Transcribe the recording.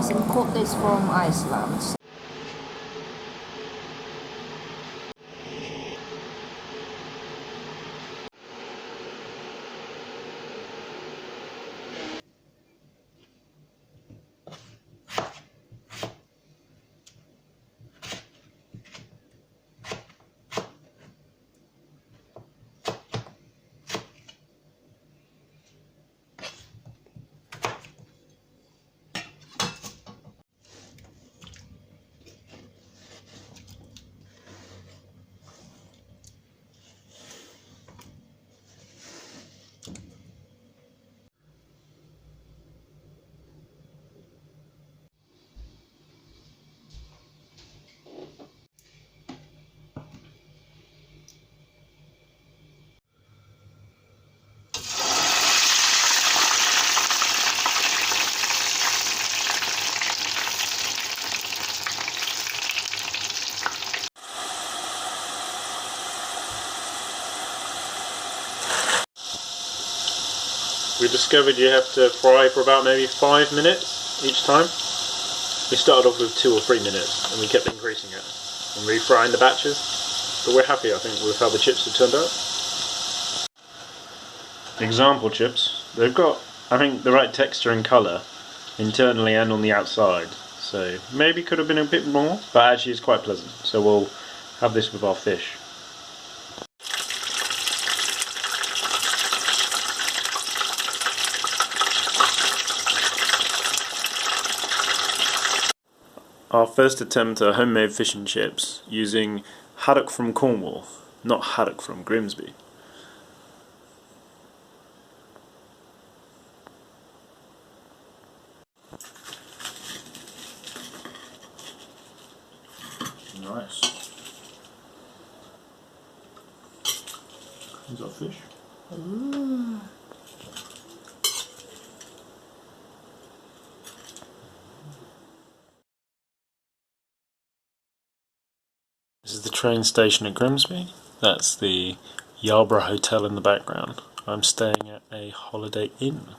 Some cutlets from Iceland. We discovered you have to fry for about maybe 5 minutes each time. We started off with 2 or 3 minutes and we kept increasing it and refrying the batches. But we're happy, I think, with how the chips have turned out. Example chips, they've got, I think, the right texture and colour internally and on the outside. So maybe could have been a bit more, but actually it's quite pleasant. So we'll have this with our fish. Our first attempt at homemade fish and chips using haddock from Cornwall, not haddock from Grimsby. Nice. Here's our fish. Ooh. This is the train station at Grimsby. That's the Yarborough Hotel in the background. I'm staying at a Holiday Inn.